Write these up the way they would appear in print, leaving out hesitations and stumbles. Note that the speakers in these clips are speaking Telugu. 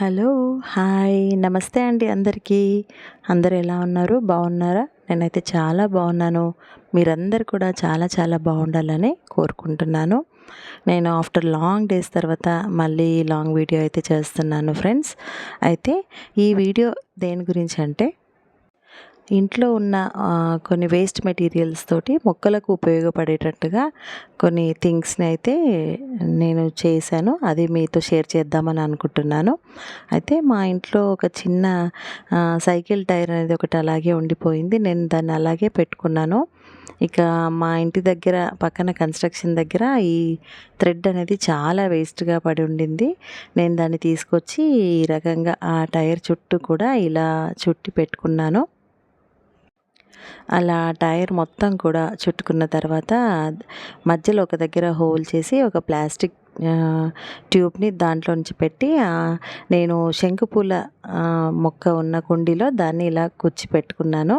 హలో, హాయ్, నమస్తే అండి అందరికీ. అందరూ ఎలా ఉన్నారు? బాగున్నారా? నేనైతే చాలా బాగున్నాను. మీరందరూ కూడా చాలా చాలా బాగుండాలని కోరుకుంటున్నాను. నేను ఆఫ్టర్ లాంగ్ డేస్ తర్వాత మళ్ళీ లాంగ్ వీడియో అయితే చేస్తున్నాను ఫ్రెండ్స్. అయితే ఈ వీడియో దేని గురించి అంటే ఇంట్లో ఉన్న కొన్ని వేస్ట్ మెటీరియల్స్ తోటి మొక్కలకు ఉపయోగపడేటట్టుగా కొన్ని థింగ్స్ని అయితే నేను చేశాను. అది మీతో షేర్ చేద్దామని అనుకుంటున్నాను. అయితే మా ఇంట్లో ఒక చిన్న సైకిల్ టైర్ అనేది ఒకటి అలాగే ఉండిపోయింది. నేను దాన్ని అలాగే పెట్టుకున్నాను. ఇక మా ఇంటి దగ్గర పక్కన కన్స్ట్రక్షన్ దగ్గర ఈ థ్రెడ్ అనేది చాలా వేస్ట్గా పడి ఉండింది. నేను దాన్ని తీసుకొచ్చి ఈ రకంగా ఆ టైర్ చుట్టూ కూడా ఇలా చుట్టి పెట్టుకున్నాను. అలా టైర్ మొత్తం కూడా చుట్టుకున్న తర్వాత మధ్యలో ఒక దగ్గర హోల్ చేసి ఒక ప్లాస్టిక్ ట్యూబ్ని దాంట్లో నుంచి పెట్టి నేను శంకుపూల మొక్క ఉన్న కుండీలో దాన్ని ఇలా కుచ్చి పెట్టుకున్నాను.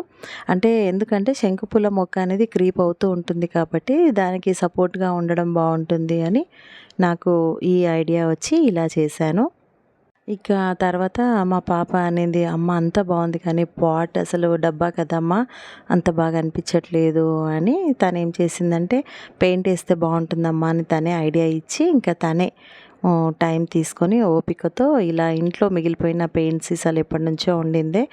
అంటే ఎందుకంటే శంకుపూల మొక్క అనేది క్రీప్ అవుతూ ఉంటుంది కాబట్టి దానికి సపోర్ట్గా ఉండడం బాగుంటుంది అని నాకు ఈ ఐడియా వచ్చి ఇలా చేశాను. ఇక తర్వాత మా పాప అనింది, "అమ్మ అంత బాగుంది కానీ పాట్ అసలు డబ్బా కదమ్మా, అంత బాగా అనిపించట్లేదు" అని తనేం చేసిందంటే పెయింట్ వేస్తే బాగుంటుందమ్మా అని తనే ఐడియా ఇచ్చి ఇంకా తనే టైం తీసుకొని ఓపికతో ఇలా ఇంట్లో మిగిలిపోయిన పెయింట్స్ అసలు ఎప్పటి నుంచో ఉండిందే.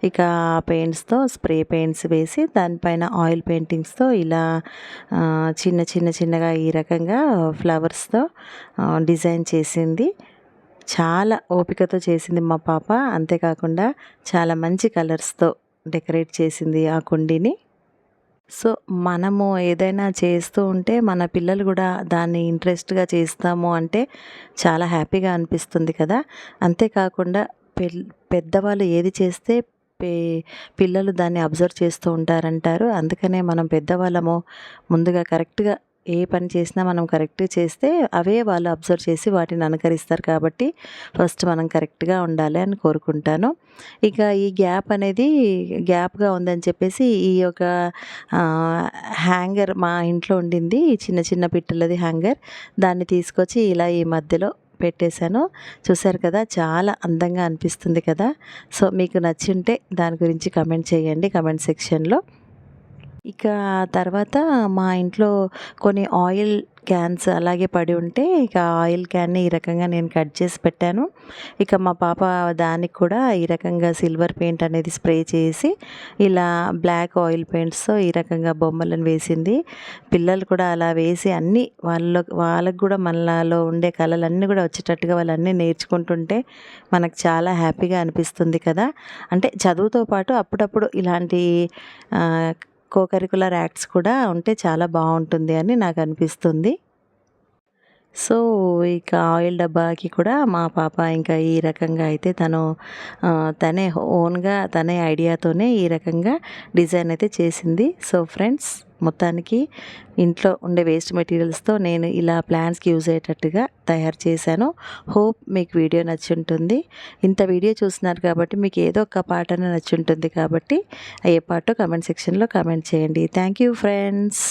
ఇక ఆ పెయింట్స్తో స్ప్రే పెయింట్స్ వేసి దానిపైన ఆయిల్ పెయింటింగ్స్తో ఇలా చిన్న చిన్న చిన్నగా ఈ రకంగా ఫ్లవర్స్తో డిజైన్ చేసింది. చాలా ఓపికతో చేసింది మా పాప. అంతేకాకుండా చాలా మంచి కలర్స్తో డెకరేట్ చేసింది ఆ కుండీని. సో మనము ఏదైనా చేస్తూ ఉంటే మన పిల్లలు కూడా దాన్ని ఇంట్రెస్ట్గా చేస్తాము అంటే చాలా హ్యాపీగా అనిపిస్తుంది కదా. అంతేకాకుండా పెద్దవాళ్ళు ఏది చేస్తే పే పిల్లలు దాన్ని అబ్జర్వ్ చేస్తూ ఉంటారంటారు. అందుకనే మనం పెద్దవాళ్ళము ముందుగా కరెక్ట్గా ఏ పని చేసినా మనం కరెక్ట్గా చేస్తే అవే వాళ్ళు అబ్జర్వ్ చేసి వాటిని అనుకరిస్తారు కాబట్టి ఫస్ట్ మనం కరెక్ట్గా ఉండాలి అని కోరుకుంటాను. ఇక ఈ గ్యాప్ అనేది గ్యాప్గా ఉందని చెప్పేసి ఈ యొక్క హ్యాంగర్ మా ఇంట్లో ఉండింది, చిన్న చిన్న పిట్టలది హ్యాంగర్. దాన్ని తీసుకొచ్చి ఇలా ఈ మధ్యలో పెట్టేశాను. చూసారు కదా, చాలా అందంగా అనిపిస్తుంది కదా. సో మీకు నచ్చింటే దాని గురించి కమెంట్ చేయండి కమెంట్ సెక్షన్లో. ఇక తర్వాత మా ఇంట్లో కొన్ని ఆయిల్ క్యాన్స్ అలాగే పడి ఉంటే ఇక ఆయిల్ క్యాన్ని ఈ రకంగా నేను కట్ చేసి పెట్టాను. ఇక మా పాప దానికి కూడా ఈ రకంగా సిల్వర్ పెయింట్ అనేది స్ప్రే చేసి ఇలా బ్లాక్ ఆయిల్ పెయింట్స్తో ఈ రకంగా బొమ్మలను వేసింది. పిల్లలు కూడా అలా వేసి అన్నీ వాళ్ళకు కూడా మనలో ఉండే కళలన్నీ కూడా వచ్చేటట్టుగా వాళ్ళన్నీ నేర్చుకుంటుంటే మనకు చాలా హ్యాపీగా అనిపిస్తుంది కదా. అంటే చదువుతో పాటు అప్పుడప్పుడు ఇలాంటి కోకరికులర్ యాక్ట్స్ కూడా ఉంటే చాలా బాగుంటుంది అని నాకు అనిపిస్తుంది. సో ఇక ఆయిల్ డబ్బాకి కూడా మా పాప ఇంకా ఈ రకంగా అయితే తనే ఓన్గా తనే ఐడియాతోనే ఈ రకంగా డిజైన్ అయితే చేసింది. సో ఫ్రెండ్స్, మొత్తానికి ఇంట్లో ఉండే వేస్ట్ మెటీరియల్స్తో నేను ఇలా ప్లాంట్స్కి యూజ్ అయ్యేటట్టుగా తయారు చేశాను. హోప్ మీకు వీడియో నచ్చుంటుంది. ఇంత వీడియో చూస్తున్నారు కాబట్టి మీకు ఏదో ఒక పాటనే నచ్చుంటుంది కాబట్టి ఏ పాటో కమెంట్ సెక్షన్లో కమెంట్ చేయండి. Thank you friends.